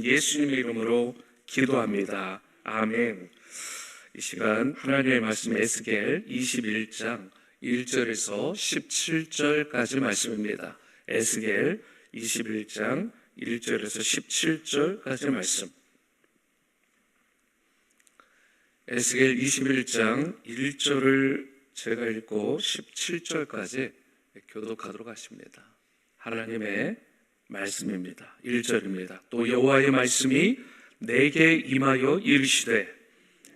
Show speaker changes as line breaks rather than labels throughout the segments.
예수님의 이름으로 기도합니다. 아멘. 이 시간 하나님의 말씀 에스겔 21장 1절에서 17절까지 말씀입니다. 에스겔 21장 1절에서 17절까지 말씀. 에스겔 21장 1절을 제가 읽고 17절까지 교독하도록 하십니다. 하나님의 말씀입니다. 1절입니다. 또 여호와의 말씀이 내게 임하여 이르시되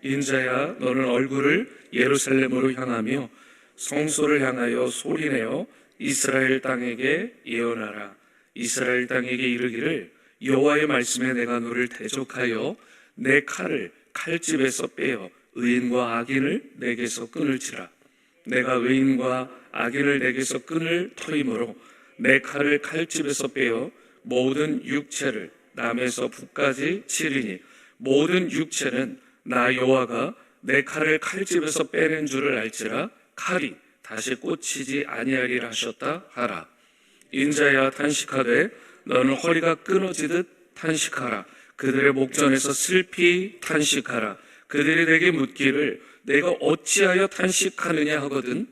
인자야 너는 얼굴을 예루살렘으로 향하며 성소를 향하여 소리내어 이스라엘 땅에게 예언하라. 이스라엘 땅에게 이르기를 여호와의 말씀에 내가 너를 대적하여 내 칼을 칼집에서 빼어 의인과 악인을 내게서 끊을지라. 내가 의인과 악인을 내게서 끊을 터이므로 내 칼을 칼집에서 빼어 모든 육체를 남에서 북까지 치리니 모든 육체는 나 여호와가 내 칼을 칼집에서 빼낸 줄을 알지라. 칼이 다시 꽂히지 아니하리라 하셨다 하라. 인자야 탄식하되 너는 허리가 끊어지듯 탄식하라. 그들의 목전에서 슬피 탄식하라. 그들이 내게 묻기를 내가 어찌하여 탄식하느냐 하거든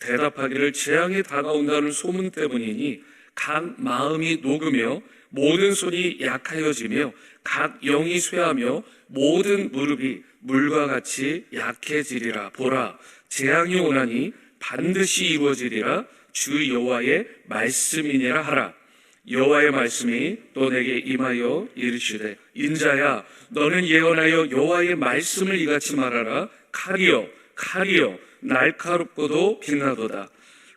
대답하기를 재앙이 다가온다는 소문 때문이니 각 마음이 녹으며 모든 손이 약하여지며 각 영이 쇠하며 모든 무릎이 물과 같이 약해지리라. 보라, 재앙이 오나니 반드시 이루어지리라. 주 여호와의 말씀이니라 하라. 여호와의 말씀이 또 내게 임하여 이르시되 인자야 너는 예언하여 여호와의 말씀을 이같이 말하라. 칼이여 칼이여 날카롭고도 빛나도다.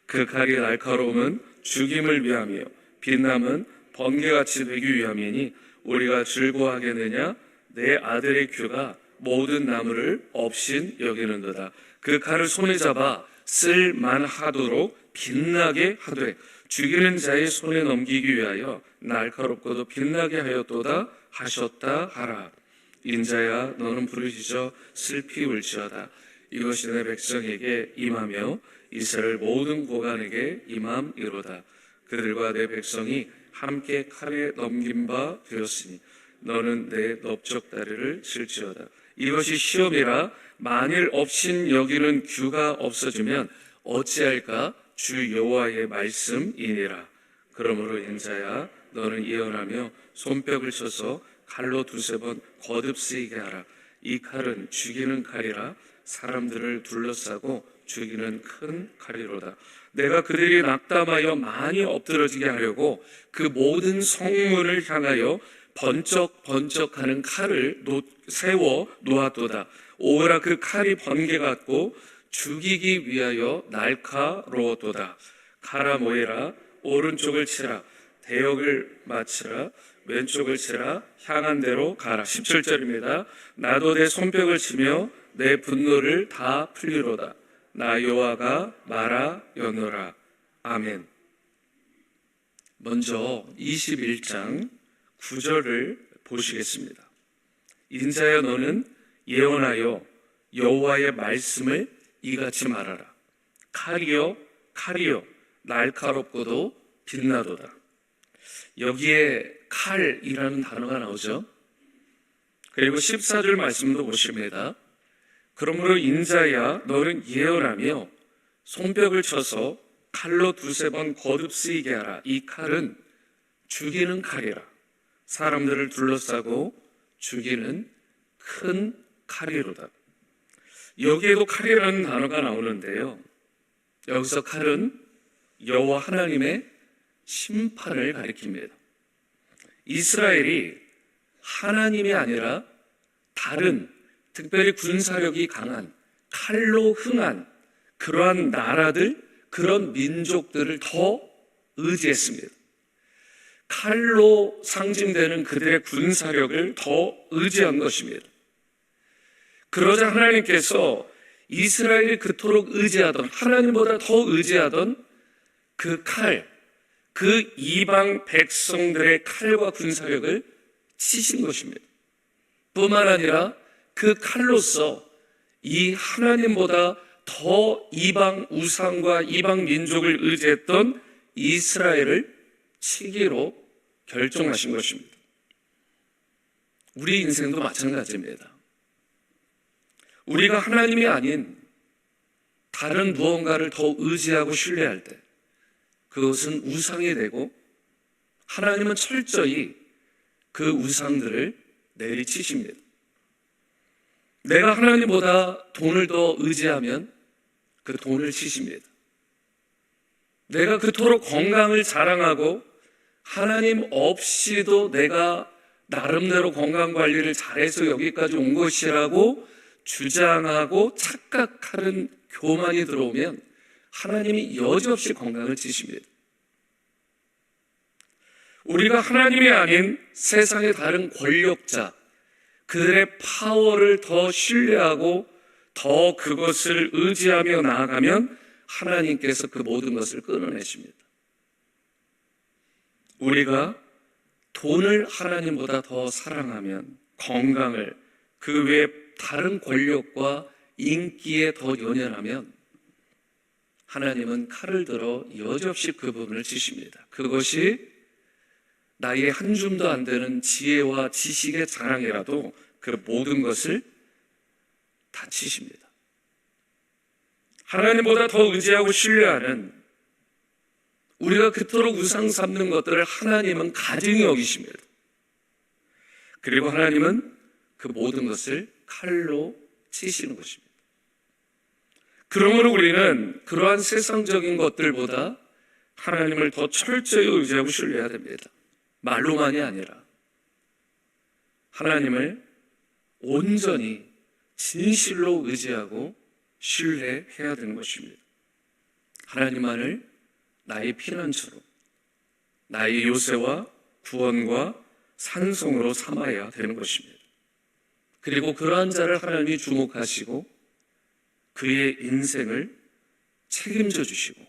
그 칼이 날카로움은 죽임을 위함이요 빛남은 번개같이 되기 위함이니 우리가 즐거워하겠느냐. 내 아들의 귀가 모든 나무를 업신 여기는도다. 그 칼을 손에 잡아 쓸만하도록 빛나게 하되 죽이는 자의 손에 넘기기 위하여 날카롭고도 빛나게 하였도다 하셨다 하라. 인자야 너는 부르짖어 슬피 울지어다. 이것이 내 백성에게 임하며 이스라엘 모든 고관에게 임함이로다. 그들과 내 백성이 함께 칼에 넘긴 바 되었으니 너는 내 넓적다리를 칠지어다. 이것이 시험이라. 만일 업신 여기는 규가 없어지면 어찌할까. 주 여호와의 말씀이니라. 그러므로 인자야 너는 예언하며 손뼉을 쳐서 칼로 두세 번 거듭 쓰이게 하라. 이 칼은 죽이는 칼이라. 사람들을 둘러싸고 죽이는 큰 칼이로다. 내가 그들이 낙담하여 많이 엎드러지게 하려고 그 모든 성문을 향하여 번쩍번쩍하는 칼을 세워 놓았도다. 오라 그 칼이 번개 같고 죽이기 위하여 날카로웠도다. 가라 모여라. 오른쪽을 치라. 대역을 마치라. 왼쪽을 치라. 향한 대로 가라. 17절입니다. 나도 내 손뼉을 치며 내 분노를 다 풀리로다. 나 여호와가 말하였노라. 아멘. 먼저 21장 9절을 보시겠습니다. 인자야 너는 예언하여 여호와의 말씀을 이같이 말하라. 칼이여 칼이여 날카롭고도 빛나도다. 여기에 칼이라는 단어가 나오죠. 그리고 14절 말씀도 보십니다. 그러므로 인자야 너는 예언하며 손뼉을 쳐서 칼로 두세 번 거듭 쓰이게 하라. 이 칼은 죽이는 칼이라. 사람들을 둘러싸고 죽이는 큰 칼이로다. 여기에도 칼이라는 단어가 나오는데요. 여기서 칼은 여호와 하나님의 심판을 가리킵니다. 이스라엘이 하나님이 아니라 다른 특별히 군사력이 강한 칼로 흥한 그러한 나라들, 그런 민족들을 더 의지했습니다. 칼로 상징되는 그들의 군사력을 더 의지한 것입니다. 그러자 하나님께서 이스라엘이 그토록 의지하던, 하나님보다 더 의지하던 그 칼, 그 이방 백성들의 칼과 군사력을 치신 것입니다. 뿐만 아니라 그 칼로서 이 하나님보다 더 이방 우상과 이방 민족을 의지했던 이스라엘을 치기로 결정하신 것입니다. 우리 인생도 마찬가지입니다. 우리가 하나님이 아닌 다른 무언가를 더 의지하고 신뢰할 때 그것은 우상이 되고, 하나님은 철저히 그 우상들을 내리치십니다. 내가 하나님보다 돈을 더 의지하면 그 돈을 치십니다. 내가 그토록 건강을 자랑하고 하나님 없이도 내가 나름대로 건강관리를 잘해서 여기까지 온 것이라고 주장하고 착각하는 교만이 들어오면 하나님이 여지없이 건강을 치십니다. 우리가 하나님이 아닌 세상의 다른 권력자, 그들의 파워를 더 신뢰하고 더 그것을 의지하며 나아가면 하나님께서 그 모든 것을 끊어내십니다. 우리가 돈을 하나님보다 더 사랑하면, 건강을, 그 외에 다른 권력과 인기에 더 연연하면 하나님은 칼을 들어 여지없이 그 부분을 치십니다. 그것이 나의 한 줌도 안 되는 지혜와 지식의 자랑이라도 그 모든 것을 다 치십니다. 하나님보다 더 의지하고 신뢰하는, 우리가 그토록 우상 삼는 것들을 하나님은 가증히 여기십니다. 그리고 하나님은 그 모든 것을 칼로 치시는 것입니다. 그러므로 우리는 그러한 세상적인 것들보다 하나님을 더 철저히 의지하고 신뢰해야 됩니다. 말로만이 아니라 하나님을 온전히 진실로 의지하고 신뢰해야 되는 것입니다. 하나님만을 나의 피난처로, 나의 요새와 구원과 산성으로 삼아야 되는 것입니다. 그리고 그러한 자를 하나님이 주목하시고 그의 인생을 책임져 주시고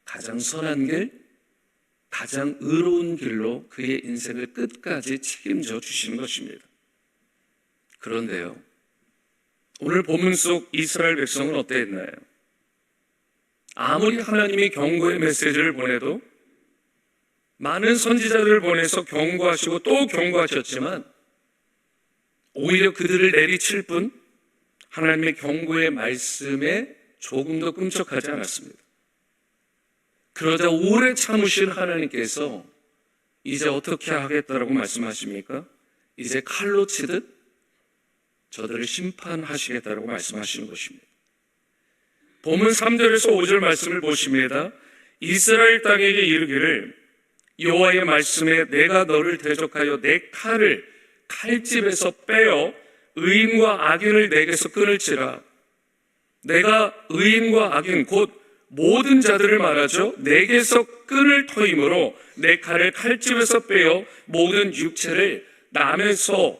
가장 선한 길, 가장 의로운 길로 그의 인생을 끝까지 책임져 주시는 것입니다. 그런데요, 오늘 본문 속 이스라엘 백성은 어땠나요? 아무리 하나님이 경고의 메시지를 보내도, 많은 선지자들을 보내서 경고하시고 또 경고하셨지만 오히려 그들을 내리칠 뿐 하나님의 경고의 말씀에 조금도 끔찍하지 않았습니다. 그러자 오래 참으신 하나님께서 이제 어떻게 하겠다라고 말씀하십니까? 이제 칼로 치듯 저들을 심판하시겠다라고 말씀하시는 것입니다. 본문 3절에서 5절 말씀을 보십니다. 이스라엘 땅에게 이르기를, 여호와의 말씀에 내가 너를 대적하여 내 칼을 칼집에서 빼어 의인과 악인을 내게서 끊을지라. 내가 의인과 악인 곧 모든 자들을 말하죠. 내게서 끊을 터이므로 내 칼을 칼집에서 빼어 모든 육체를 남에서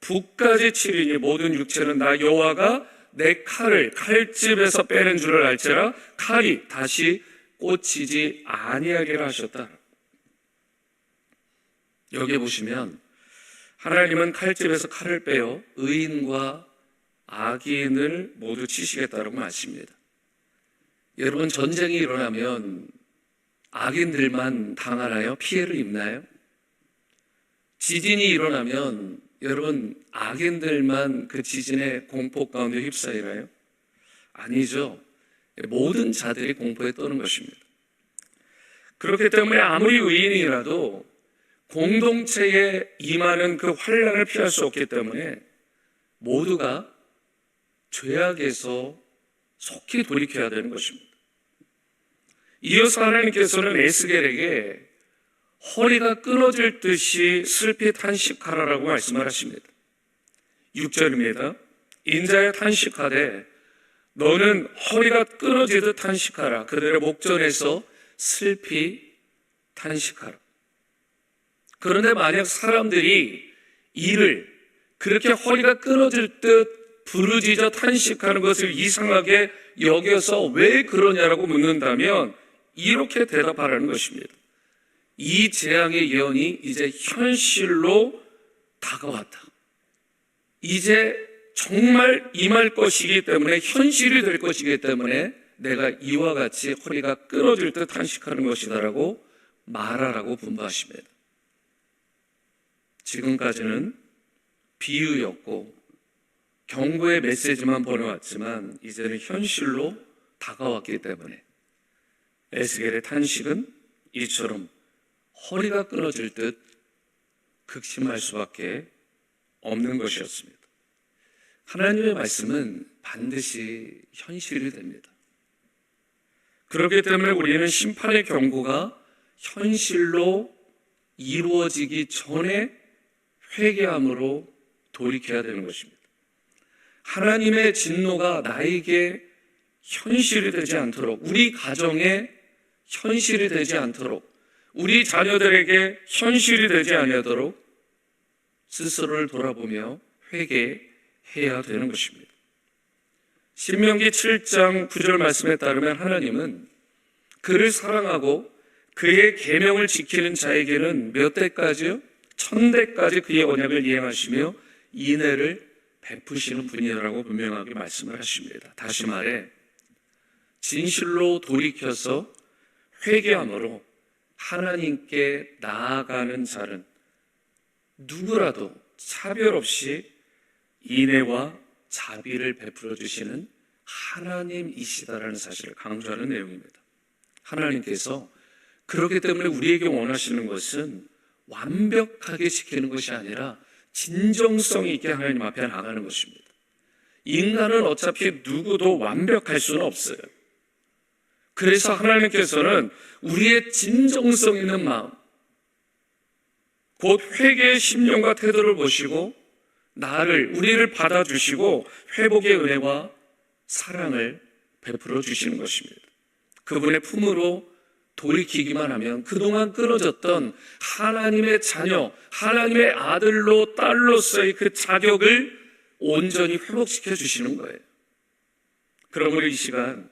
북까지 치리니 모든 육체는 나 여호와가 내 칼을 칼집에서 빼는 줄을 알지라. 칼이 다시 꽂히지 아니하리라 하셨다. 여기 보시면 하나님은 칼집에서 칼을 빼어 의인과 악인을 모두 치시겠다라고 말씀입니다. 여러분, 전쟁이 일어나면 악인들만 당하나요? 피해를 입나요? 지진이 일어나면 여러분, 악인들만 그 지진의 공포 가운데 휩싸이나요? 아니죠. 모든 자들이 공포에 떠는 것입니다. 그렇기 때문에 아무리 의인이라도 공동체에 임하는 그 환난을 피할 수 없기 때문에 모두가 죄악에서 속히 돌이켜야 되는 것입니다. 이어서 하나님께서는 에스겔에게 허리가 끊어질 듯이 슬피 탄식하라라고 말씀을 하십니다. 6절입니다. 인자여 탄식하되 너는 허리가 끊어지듯 탄식하라. 그들의 목전에서 슬피 탄식하라. 그런데 만약 사람들이 이를 그렇게 허리가 끊어질 듯 부르짖어 탄식하는 것을 이상하게 여겨서 왜 그러냐라고 묻는다면 이렇게 대답하라는 것입니다. 이 재앙의 예언이 이제 현실로 다가왔다. 이제 정말 임할 것이기 때문에, 현실이 될 것이기 때문에 내가 이와 같이 허리가 끊어질 듯 탄식하는 것이다라고 말하라고 분부하십니다. 지금까지는 비유였고 경고의 메시지만 보내왔지만 이제는 현실로 다가왔기 때문에 에스겔의 탄식은 이처럼 허리가 끊어질 듯 극심할 수밖에 없는 것이었습니다. 하나님의 말씀은 반드시 현실이 됩니다. 그렇기 때문에 우리는 심판의 경고가 현실로 이루어지기 전에 회개함으로 돌이켜야 되는 것입니다. 하나님의 진노가 나에게 현실이 되지 않도록, 우리 가정에 현실이 되지 않도록, 우리 자녀들에게 현실이 되지 아니하도록 스스로를 돌아보며 회개해야 되는 것입니다. 신명기 7장 9절 말씀에 따르면 하나님은 그를 사랑하고 그의 계명을 지키는 자에게는 몇 대까지요? 1000대까지 그의 언약을 이행하시며 인애를 베푸시는 분이라고 분명하게 말씀을 하십니다. 다시 말해 진실로 돌이켜서 회개함으로 하나님께 나아가는 자는 누구라도 차별 없이 인애와 자비를 베풀어 주시는 하나님이시다라는 사실을 강조하는 내용입니다. 하나님께서 그렇기 때문에 우리에게 원하시는 것은 완벽하게 지키는 것이 아니라 진정성 있게 하나님 앞에 나가는 것입니다. 인간은 어차피 누구도 완벽할 수는 없어요. 그래서 하나님께서는 우리의 진정성 있는 마음, 곧 회개의 심령과 태도를 보시고 우리를 받아주시고 회복의 은혜와 사랑을 베풀어 주시는 것입니다. 그분의 품으로 돌이키기만 하면 그동안 끊어졌던 하나님의 자녀, 하나님의 아들로 딸로서의 그 자격을 온전히 회복시켜 주시는 거예요. 그러므로 이 시간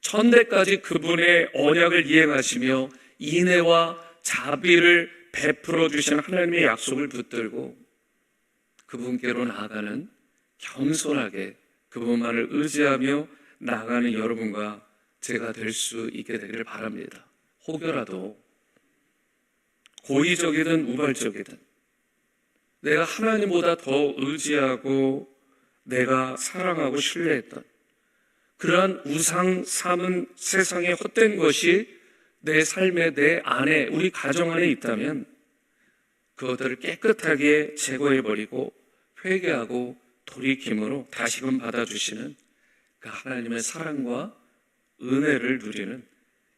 1000대까지 그분의 언약을 이행하시며 인애와 자비를 베풀어 주시는 하나님의 약속을 붙들고 그분께로 나아가는, 겸손하게 그분만을 의지하며 나아가는 여러분과 제가 될 수 있게 되기를 바랍니다. 혹여라도 고의적이든 우발적이든 내가 하나님보다 더 의지하고 내가 사랑하고 신뢰했던 그러한 우상 삼은 세상의 헛된 것이 내 삶에, 내 안에, 우리 가정 안에 있다면 그것들을 깨끗하게 제거해버리고 회개하고 돌이킴으로 다시금 받아주시는 그 하나님의 사랑과 은혜를 누리는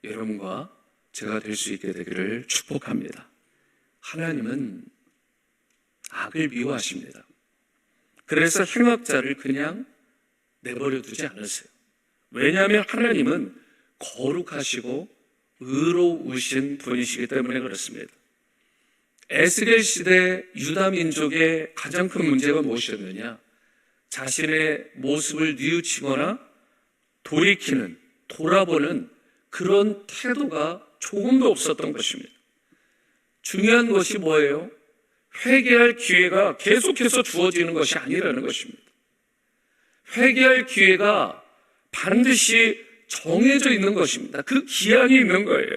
여러분과 제가 될 수 있게 되기를 축복합니다. 하나님은 악을 미워하십니다. 그래서 행악자를 그냥 내버려 두지 않으세요. 왜냐하면 하나님은 거룩하시고 의로우신 분이시기 때문에 그렇습니다. 에스겔 시대 유다 민족의 가장 큰 문제가 무엇이었느냐? 자신의 모습을 뉘우치거나 돌이키는, 돌아보는 그런 태도가 조금도 없었던 것입니다. 중요한 것이 뭐예요? 회개할 기회가 계속해서 주어지는 것이 아니라는 것입니다. 회개할 기회가 반드시 정해져 있는 것입니다. 그 기한이 있는 거예요.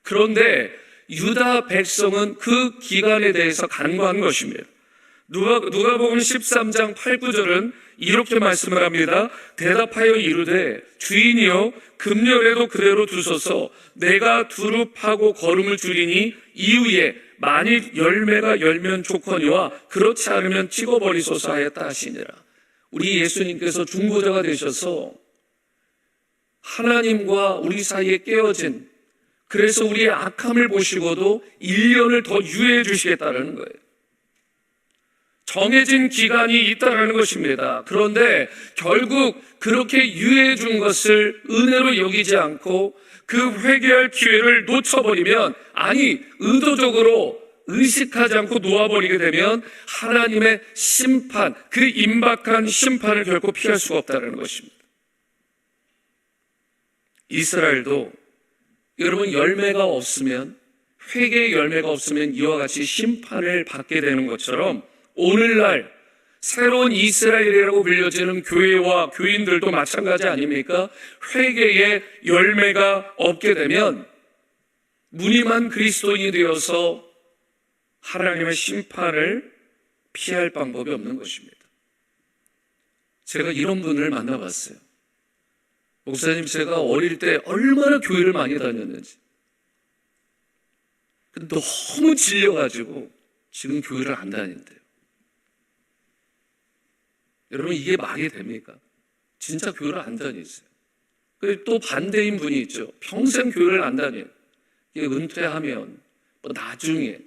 그런데 유다 백성은 그 기간에 대해서 간과한 것입니다. 누가복음 13장 8, 9절은 이렇게 말씀을 합니다. 대답하여 이르되 주인이여 금년에도 그대로 두소서 내가 두릅하고 걸음을 줄이니 이후에 만일 열매가 열면 좋거니와 그렇지 않으면 찍어버리소서 하였다 하시니라. 우리 예수님께서 중보자가 되셔서 하나님과 우리 사이에 깨어진, 그래서 우리의 악함을 보시고도 1년을 더 유예해 주시겠다는 거예요. 정해진 기간이 있다는 것입니다. 그런데 결국 그렇게 유예해 준 것을 은혜로 여기지 않고 그 회개할 기회를 놓쳐버리면, 아니 의도적으로 의식하지 않고 놓아버리게 되면 하나님의 심판, 그 임박한 심판을 결코 피할 수가 없다는 것입니다. 이스라엘도 여러분 열매가 없으면, 회개의 열매가 없으면 이와 같이 심판을 받게 되는 것처럼 오늘날 새로운 이스라엘이라고 불려지는 교회와 교인들도 마찬가지 아닙니까? 회개의 열매가 없게 되면 무늬만 그리스도인이 되어서 하나님의 심판을 피할 방법이 없는 것입니다. 제가 이런 분을 만나봤어요. 목사님, 제가 어릴 때 얼마나 교회를 많이 다녔는지 너무 질려가지고 지금 교회를 안 다닌대요. 여러분, 이게 말이 됩니까? 진짜 교회를 안 다니세요. 또 반대인 분이 있죠. 평생 교회를 안 다녀요. 이게 은퇴하면 뭐 나중에,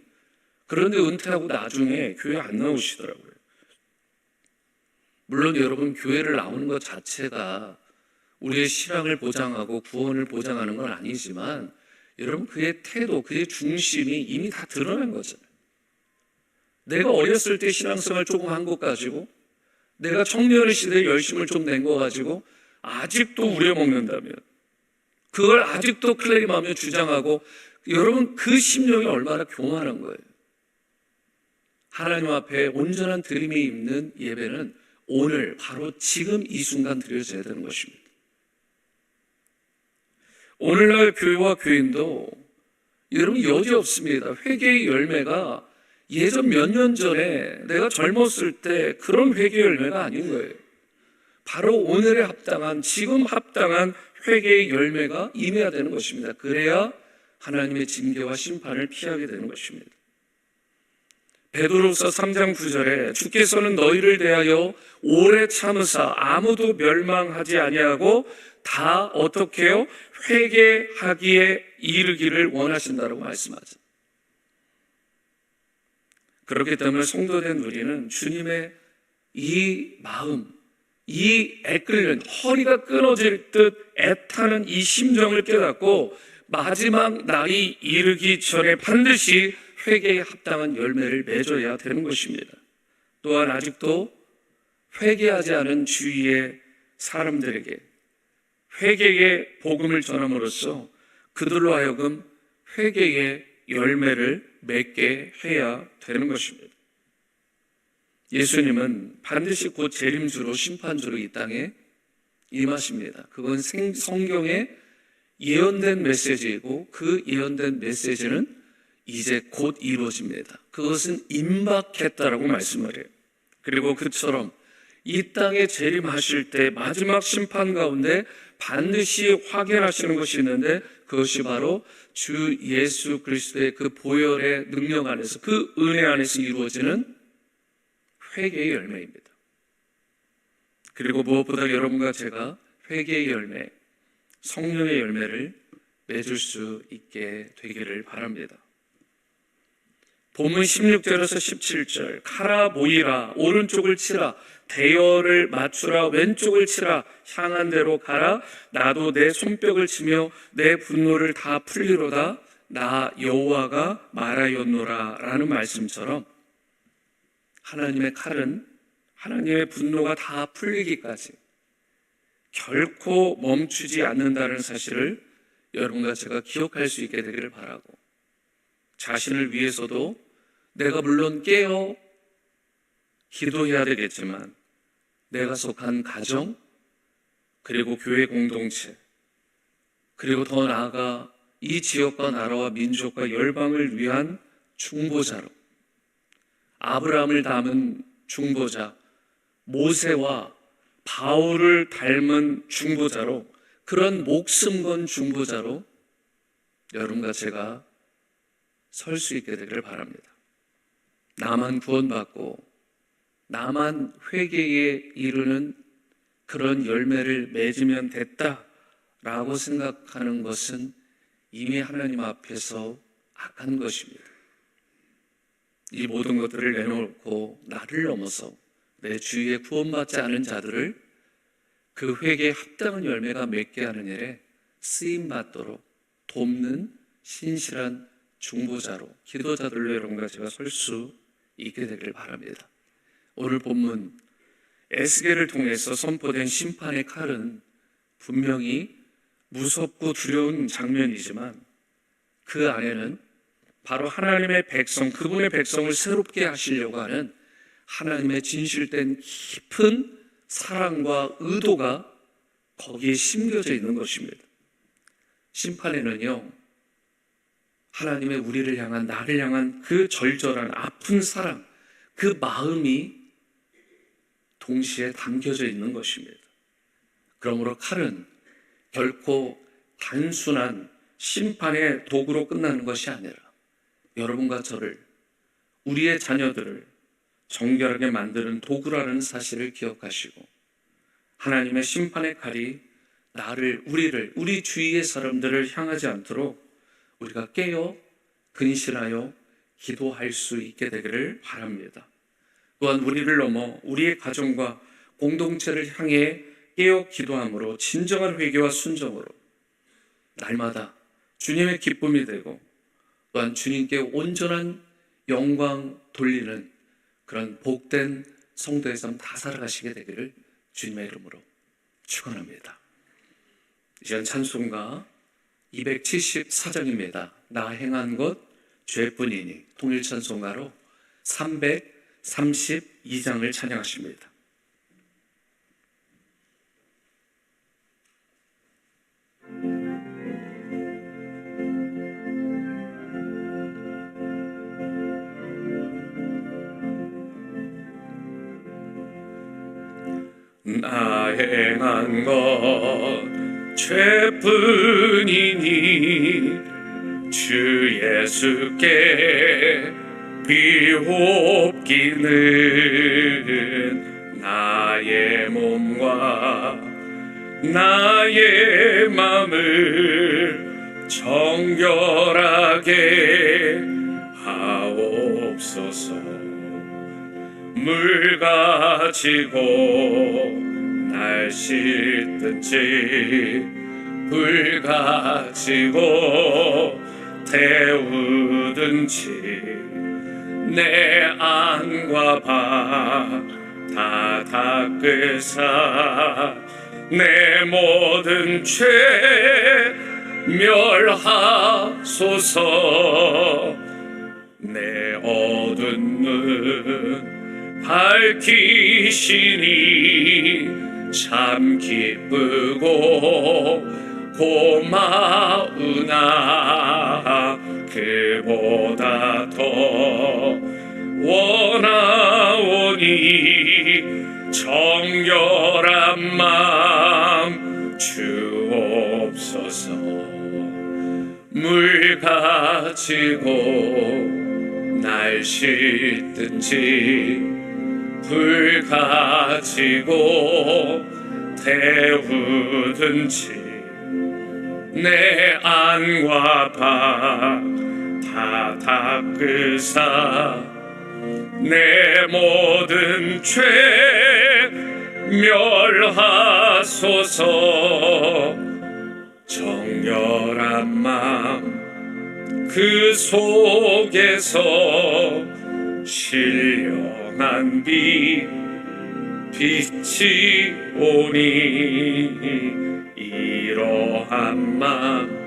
그런데 은퇴하고 나중에 교회 안 나오시더라고요. 물론 여러분, 교회를 나오는 것 자체가 우리의 신앙을 보장하고 구원을 보장하는 건 아니지만, 여러분, 그의 태도, 그의 중심이 이미 다 드러난 거잖아요. 내가 어렸을 때 신앙생활 조금 한 것 가지고, 내가 청년의 시대에 열심을 좀 낸 거 가지고 아직도 우려먹는다면, 그걸 아직도 클레임하며 주장하고, 여러분, 그 심령이 얼마나 교만한 거예요. 하나님 앞에 온전한 드림이 있는 예배는 오늘 바로 지금 이 순간 드려져야 되는 것입니다. 오늘날 교회와 교인도 여러분 여지없습니다. 회개의 열매가 예전 몇 년 전에 내가 젊었을 때 그런 회개의 열매가 아닌 거예요. 바로 오늘에 합당한, 지금 합당한 회개의 열매가 임해야 되는 것입니다. 그래야 하나님의 징계와 심판을 피하게 되는 것입니다. 베드로서 3장 9절에 주께서는 너희를 대하여 오래 참으사 아무도 멸망하지 아니하고 다 어떻게 해요? 회개하기에 이르기를 원하신다고 말씀하죠. 그렇기 때문에 성도된 우리는 주님의 이 마음, 이 애끓는, 허리가 끊어질 듯 애타는 이 심정을 깨닫고 마지막 날이 이르기 전에 반드시 회개에 합당한 열매를 맺어야 되는 것입니다. 또한 아직도 회개하지 않은 주위의 사람들에게 회개의 복음을 전함으로써 그들로 하여금 회개의 열매를 맺게 해야 되는 것입니다. 예수님은 반드시 곧 재림주로, 심판주로 이 땅에 임하십니다. 그건 성경에 예언된 메시지이고, 그 예언된 메시지는 이제 곧 이루어집니다. 그것은 임박했다라고 말씀을 해요. 그리고 그처럼 이 땅에 재림하실 때 마지막 심판 가운데 반드시 확인하시는 것이 있는데, 그것이 바로 주 예수 그리스도의 그 보혈의 능력 안에서, 그 은혜 안에서 이루어지는 회개의 열매입니다. 그리고 무엇보다 여러분과 제가 회개의 열매, 성령의 열매를 맺을 수 있게 되기를 바랍니다. 본문 16절에서 17절, 카라 모이라, 오른쪽을 치라, 대열을 맞추라, 왼쪽을 치라, 향한 대로 가라, 나도 내 손뼉을 치며 내 분노를 다 풀리로다, 나 여호와가 말하였노라 라는 말씀처럼 하나님의 칼은 하나님의 분노가 다 풀리기까지 결코 멈추지 않는다는 사실을 여러분과 제가 기억할 수 있게 되기를 바라고, 자신을 위해서도 내가 물론 깨어 기도해야 되겠지만, 내가 속한 가정, 그리고 교회 공동체, 그리고 더 나아가 이 지역과 나라와 민족과 열방을 위한 중보자로, 아브라함을 닮은 중보자, 모세와 바울을 닮은 중보자로, 그런 목숨 건 중보자로 여러분과 제가 설 수 있게 되기를 바랍니다. 나만 구원받고 나만 회개에 이르는 그런 열매를 맺으면 됐다라고 생각하는 것은 이미 하나님 앞에서 악한 것입니다. 이 모든 것들을 내놓고 나를 넘어서 내 주위에 구원받지 않은 자들을 그 회개에 합당한 열매가 맺게 하는 일에 쓰임받도록 돕는 신실한 중보자로, 기도자들로 여러분과 제가 설 수 있게 되기를 바랍니다. 오늘 본문 에스겔을 통해서 선포된 심판의 칼은 분명히 무섭고 두려운 장면이지만, 그 안에는 바로 하나님의 백성, 그분의 백성을 새롭게 하시려고 하는 하나님의 진실된 깊은 사랑과 의도가 거기에 심겨져 있는 것입니다. 심판에는요, 하나님의 우리를 향한, 나를 향한 그 절절한 아픈 사랑, 그 마음이 동시에 담겨져 있는 것입니다. 그러므로 칼은 결코 단순한 심판의 도구로 끝나는 것이 아니라 여러분과 저를, 우리의 자녀들을 정결하게 만드는 도구라는 사실을 기억하시고, 하나님의 심판의 칼이 나를, 우리를, 우리 주위의 사람들을 향하지 않도록 우리가 깨어 근신하여 기도할 수 있게 되기를 바랍니다. 또한 우리를 넘어 우리의 가정과 공동체를 향해 깨어 기도함으로 진정한 회개와 순종으로 날마다 주님의 기쁨이 되고, 또한 주님께 온전한 영광 돌리는 그런 복된 성도의 삶 다 살아가시게 되기를 주님의 이름으로 축원합니다. 이전 찬송가 274장입니다. 나 행한 것 죄뿐이니, 통일 찬송가로 332장을 찬양하십니다. 나 행한 것 죄뿐이니 주 예수께 비옵기는 나의 몸과 나의 맘을 정결하게 하옵소서. 물 가지고 날 씻든지 불 가지고 태우든지 내 안과 바 다 닦으사 내 모든 죄 멸하소서. 내 어두운 눈 밝히시니 참 기쁘고 고마우나 그보다 더 원하오니 정결한 마음 주옵소서. 물 가지고 날 씻든지 불 가지고 태우든지 내 안과 바 다 닦으사 내 모든 죄 멸하소서. 정결한 마음 그 속에서 신령한 빛이 오니 이러한 마음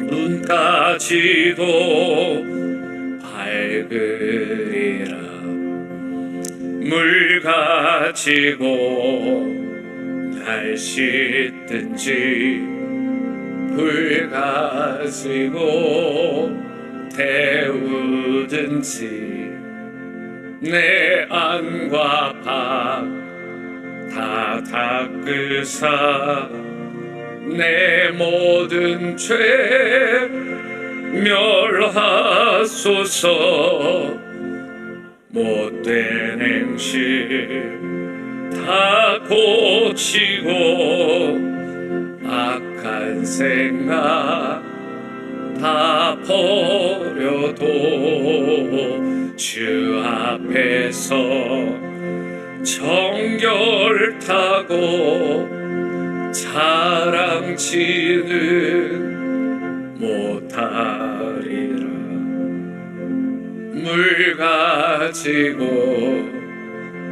눈까지도 밝으리라. 물 가지고 날 씻든지 불 가지고 태우든지 내 안과 바 다 닦으사 내 모든 죄 멸하소서. 못된 행실 다 고치고 악한 생각 다 버려도 주 앞에서 정결타고 자랑치는 못하리라. 물 가지고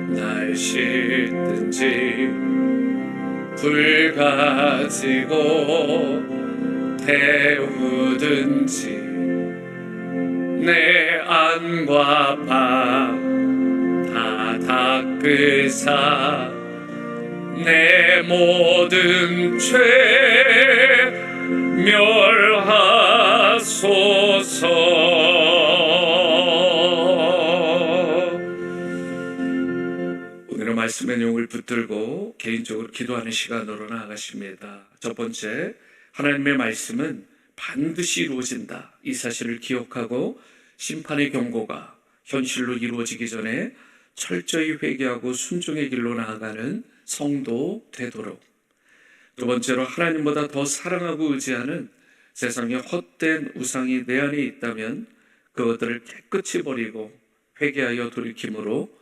날 씻든지 불 가지고 태우든지 내 안과 바 다 닦으사 내 모든 죄 멸하소서. 오늘은 말씀의 내용을 붙들고 개인적으로 기도하는 시간으로 나아가십니다. 첫 번째, 하나님의 말씀은 반드시 이루어진다. 이 사실을 기억하고 심판의 경고가 현실로 이루어지기 전에 철저히 회개하고 순종의 길로 나아가는 성도 되도록. 두 번째로, 하나님보다 더 사랑하고 의지하는 세상의 헛된 우상이 내 안에 있다면 그것들을 깨끗이 버리고 회개하여 돌이킴으로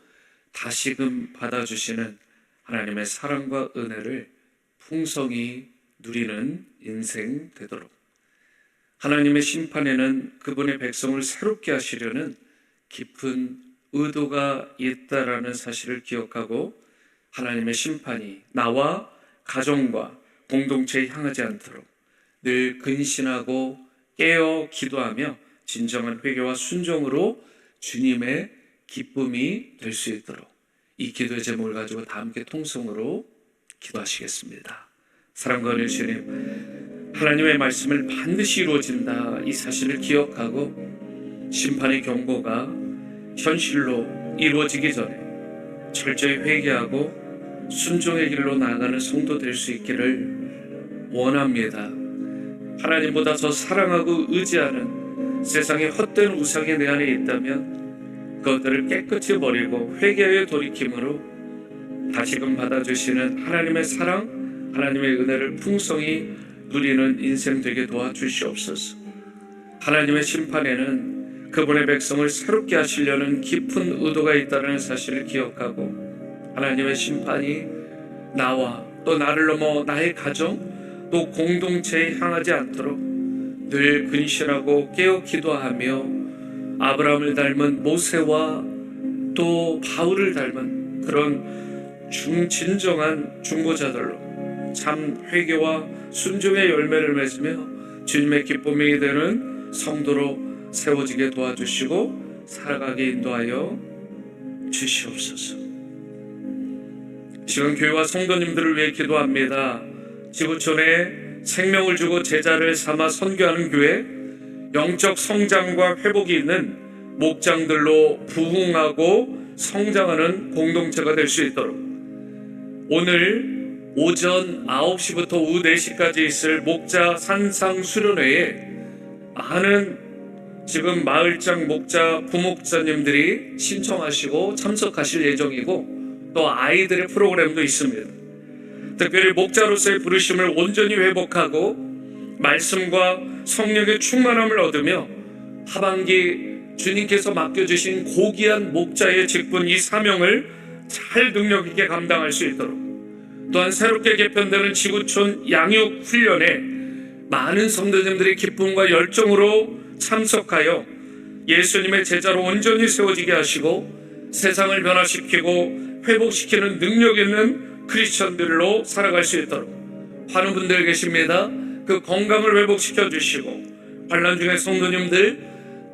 다시금 받아주시는 하나님의 사랑과 은혜를 풍성히 누리는 인생 되도록. 하나님의 심판에는 그분의 백성을 새롭게 하시려는 깊은 의도가 있다라는 사실을 기억하고 하나님의 심판이 나와 가정과 공동체에 향하지 않도록 늘 근신하고 깨어 기도하며 진정한 회개와 순종으로 주님의 기쁨이 될 수 있도록 이 기도의 제목을 가지고 다 함께 통성으로 기도하시겠습니다. 사랑과 은혜 주님, 하나님의 말씀을 반드시 이루어진다. 이 사실을 기억하고 심판의 경고가 현실로 이루어지기 전에 철저히 회개하고 순종의 길로 나아가는 성도 될 수 있기를 원합니다. 하나님보다 더 사랑하고 의지하는 세상의 헛된 우상이 내 안에 있다면 그것들을 깨끗이 버리고 회개하여 돌이킴으로 다시금 받아주시는 하나님의 사랑, 하나님의 은혜를 풍성히 누리는 인생 되게 도와주시옵소서. 하나님의 심판에는 그분의 백성을 새롭게 하시려는 깊은 의도가 있다는 사실을 기억하고 하나님의 심판이 나와 또 나를 넘어 나의 가정 또 공동체에 향하지 않도록 늘 근실하고 깨어 기도하며 아브라함을 닮은 모세와 또 바울을 닮은 그런 진정한 중보자들로 참 회개와 순종의 열매를 맺으며 주님의 기쁨이 되는 성도로 세워지게 도와주시고 살아가게 인도하여 주시옵소서. 지금 교회와 성도님들을 위해 기도합니다. 지구촌에 생명을 주고 제자를 삼아 선교하는 교회, 영적 성장과 회복이 있는 목장들로 부흥하고 성장하는 공동체가 될 수 있도록 오늘 오전 9시부터 오후 4시까지 있을 목자 산상 수련회에 많은 지금 마을장 목자 부목자님들이 신청하시고 참석하실 예정이고 또 아이들의 프로그램도 있습니다. 특별히 목자로서의 부르심을 온전히 회복하고 말씀과 성령의 충만함을 얻으며 하반기 주님께서 맡겨주신 고귀한 목자의 직분 이 사명을 잘 능력 있게 감당할 수 있도록 또한 새롭게 개편되는 지구촌 양육훈련에 많은 성도님들의 기쁨과 열정으로 참석하여 예수님의 제자로 온전히 세워지게 하시고 세상을 변화시키고 회복시키는 능력 있는 크리스천들로 살아갈 수 있도록 많은 분들 계십니다. 그 건강을 회복시켜 주시고 환난 중에 성도님들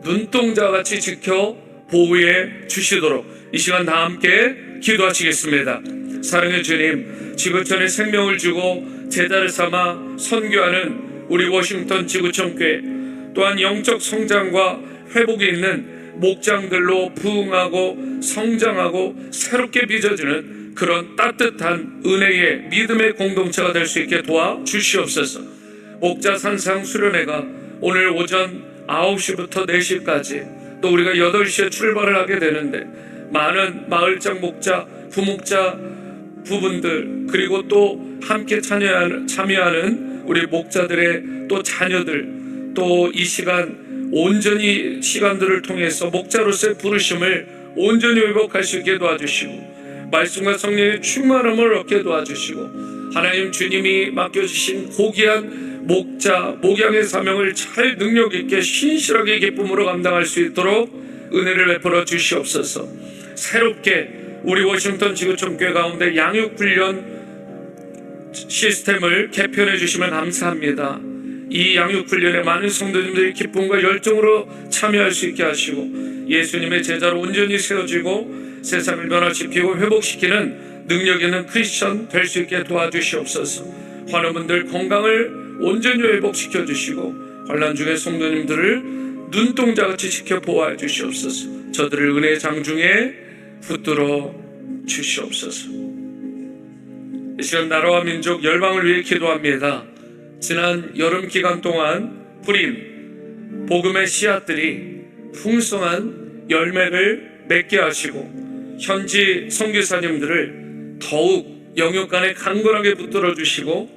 눈동자와 같이 지켜 보호해 주시도록 이 시간 다 함께 기도하시겠습니다. 사랑의 주님, 지구촌에 생명을 주고 제자를 삼아 선교하는 우리 워싱턴 지구촌교회 또한 영적 성장과 회복이 있는 목장들로 부흥하고 성장하고 새롭게 빚어지는 그런 따뜻한 은혜의 믿음의 공동체가 될 수 있게 도와주시옵소서. 목자 산상 수련회가 오늘 오전 9시부터 4시까지 또 우리가 8시에 출발을 하게 되는데 많은 마을장 목자, 부목자 부분들 그리고 또 함께 참여하는 우리 목자들의 또 자녀들 또 이 시간 온전히 시간들을 통해서 목자로서의 부르심을 온전히 회복할 수 있게 도와주시고 말씀과 성령의 충만함을 얻게 도와주시고 하나님 주님이 맡겨주신 고귀한 목자, 목양의 사명을 잘 능력 있게 신실하게 기쁨으로 감당할 수 있도록 은혜를 베풀어 주시옵소서. 새롭게 우리 워싱턴 지구촌 교회 가운데 양육훈련 시스템을 개편해 주시면 감사합니다. 이 양육훈련에 많은 성도님들이 기쁨과 열정으로 참여할 수 있게 하시고 예수님의 제자로 온전히 세워지고 세상을 변화시키고 회복시키는 능력 있는 크리스천 될 수 있게 도와주시옵소서. 환우분들 건강을 온전히 회복시켜 주시고 환난 중에 성도님들을 눈동자같이 지켜 보호해 주시옵소서. 저들을 은혜의 장중에 붙들어 주시옵소서. 이 시간 나라와 민족 열방을 위해 기도합니다. 지난 여름 기간 동안 뿌린 복음의 씨앗들이 풍성한 열매를 맺게 하시고 현지 선교사님들을 더욱 영육간에 강건하게 붙들어 주시고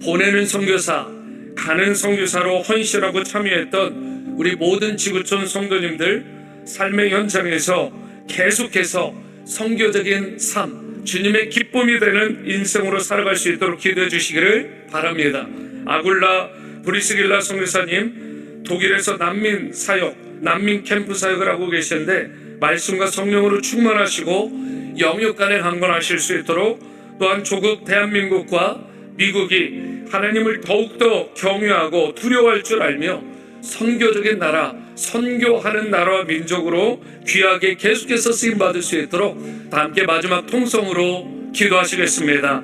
보내는 선교사, 가는 선교사로 헌신하고 참여했던 우리 모든 지구촌 성도님들 삶의 현장에서 계속해서 선교적인 삶, 주님의 기쁨이 되는 인생으로 살아갈 수 있도록 기도해 주시기를 바랍니다. 아굴라 브리스길라 선교사님 독일에서 난민 사역, 난민 캠프 사역을 하고 계시는데 말씀과 성령으로 충만하시고 영육간에 강건하실 수 있도록 또한 조국 대한민국과 미국이 하나님을 더욱더 경외하고 두려워할 줄 알며 선교적인 나라, 선교하는 나라와 민족으로 귀하게 계속해서 쓰임받을 수 있도록 다 함께 마지막 통성으로 기도하시겠습니다.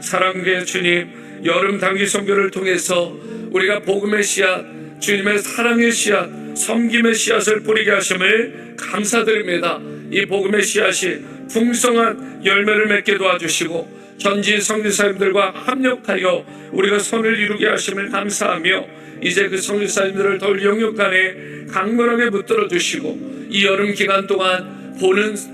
사랑의 주님, 여름 단기 선교를 통해서 우리가 복음의 씨앗, 주님의 사랑의 씨앗, 섬김의 씨앗을 뿌리게 하심을 감사드립니다. 이 복음의 씨앗이 풍성한 열매를 맺게 도와주시고 현지 선교사님들과 합력하여 우리가 선을 이루게 하심을 감사하며 이제 그 선교사님들을 더 영육간에 강건하게 붙들어 주시고 이 여름 기간 동안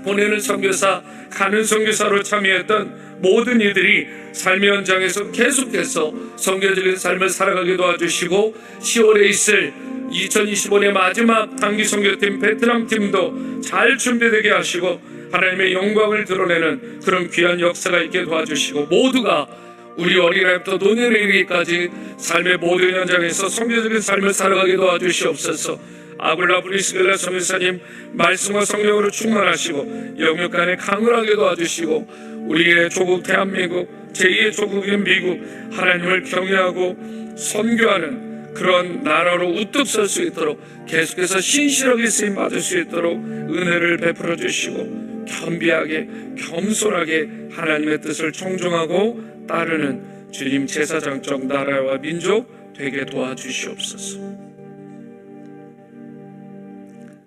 보내는 선교사, 가는 선교사로 참여했던 모든 이들이 삶의 현장에서 계속해서 선교적인 삶을 살아가게 도와주시고 10월에 있을 2025년 마지막 단기 선교팀 베트남 팀도 잘 준비되게 하시고 하나님의 영광을 드러내는 그런 귀한 역사가 있게 도와주시고 모두가 우리 어린아이부터 노년에 이르기까지 삶의 모든 현장에서 선교적인 삶을 살아가게 도와주시옵소서. 아굴라 브리스길라 선교사님 말씀과 성령으로 충만하시고 영육간에 강건하게 도와주시고 우리의 조국 대한민국, 제2의 조국인 미국 하나님을 경외하고 선교하는 그런 나라로 우뚝 설 수 있도록 계속해서 신실하게 쓰임 받을 수 있도록 은혜를 베풀어 주시고 겸비하게 겸손하게 하나님의 뜻을 청종하고 따르는 주님 제사장적 나라와 민족 되게 도와주시옵소서.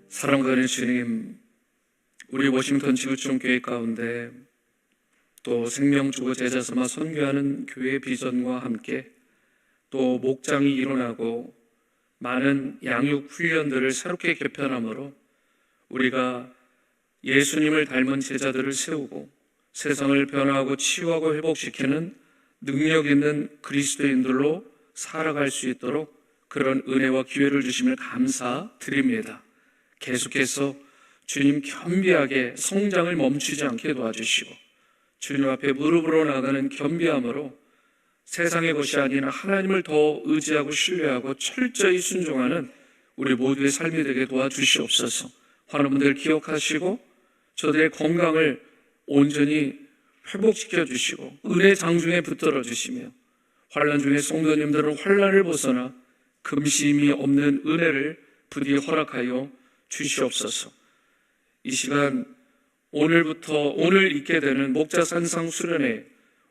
사랑과 은혜 주님, 우리 워싱턴 지구촌 교회 가운데 또 생명 주고 제자 삼아 선교하는 교회 비전과 함께 또 목장이 일어나고 많은 양육 훈련들을 새롭게 개편함으로 우리가 예수님을 닮은 제자들을 세우고 세상을 변화하고 치유하고 회복시키는 능력 있는 그리스도인들로 살아갈 수 있도록 그런 은혜와 기회를 주심을 감사드립니다. 계속해서 주님 겸비하게 성장을 멈추지 않게 도와주시고 주님 앞에 무릎으로 나가는 겸비함으로 세상의 것이 아니라 하나님을 더 의지하고 신뢰하고 철저히 순종하는 우리 모두의 삶이 되게 도와주시옵소서. 환우분들 기억하시고 저들의 건강을 온전히 회복시켜 주시고 은혜 장중에 붙들어 주시며 환난 중에 성도님들은 환난을 벗어나 금심이 없는 은혜를 부디 허락하여 주시옵소서. 이 시간 오늘 있게 되는 목자산상 수련회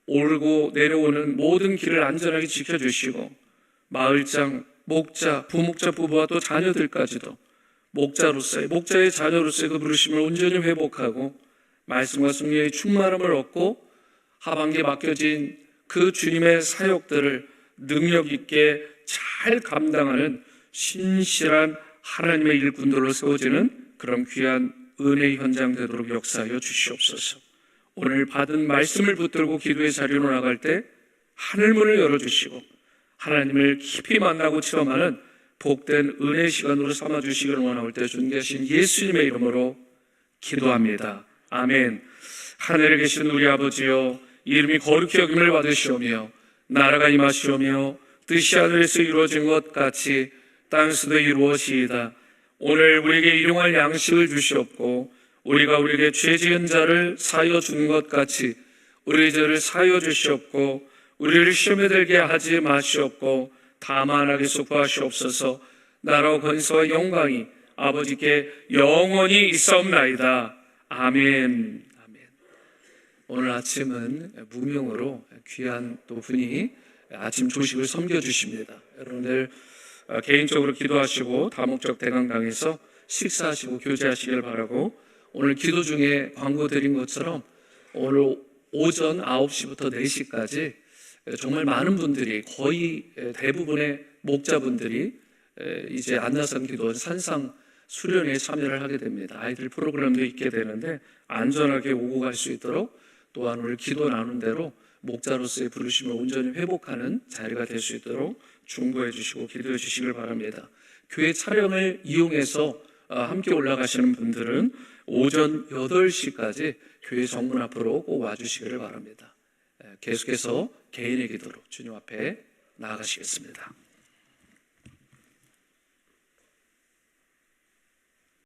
오르고 내려오는 모든 길을 안전하게 지켜주시고 마을장, 목자, 부목자 부부와 또 자녀들까지도 목자의 자녀로서의 그 부르심을 온전히 회복하고 말씀과 성령의 충만함을 얻고 하반기에 맡겨진 그 주님의 사역들을 능력 있게 잘 감당하는 신실한 하나님의 일꾼들로 세워지는 그런 귀한 은혜의 현장 되도록 역사하여 주시옵소서. 오늘 받은 말씀을 붙들고 기도의 자리로 나갈 때 하늘문을 열어주시고 하나님을 깊이 만나고 체험하는 복된 은혜 시간으로 삼아주시기를 원하올 때 존귀하신 예수님의 이름으로 기도합니다. 아멘. 하늘에 계신 우리 아버지여, 이름이 거룩히 여김을 받으시오며 나라가 임하시오며 뜻이 하늘에서 이루어진 것 같이 땅에서도 이루어지이다. 오늘 우리에게 일용할 양식을 주시옵고 우리가 우리에게 죄 지은 자를 사하여 준 것 같이 우리의 죄를 사하여 주시옵고 우리를 시험에 들게 하지 마시옵고 다만 악에서 구하시옵소서. 나라와 권세와 영광이 아버지께 영원히 있사옵나이다. 아멘. 아멘. 오늘 아침은 무명으로 귀한 또 분이 아침 조식을 섬겨주십니다. 여러분들 개인적으로 기도하시고 다목적 대강당에서 식사하시고 교제하시길 바라고, 오늘 기도 중에 광고 드린 것처럼 오늘 오전 9시부터 4시까지 정말 많은 분들이, 거의 대부분의 목자분들이 이제 안나산 기도원 산상 수련회에 참여를 하게 됩니다. 아이들 프로그램도 있게 되는데 안전하게 오고 갈 수 있도록, 또한 오늘 기도 나눈 대로 목자로서의 부르심을 온전히 회복하는 자리가 될 수 있도록 중보해 주시고 기도해 주시길 바랍니다. 교회 차량을 이용해서 함께 올라가시는 분들은 오전 8시까지 교회 정문 앞으로 꼭 와주시기를 바랍니다. 계속해서 개인의 기도로 주님 앞에 나아가시겠습니다.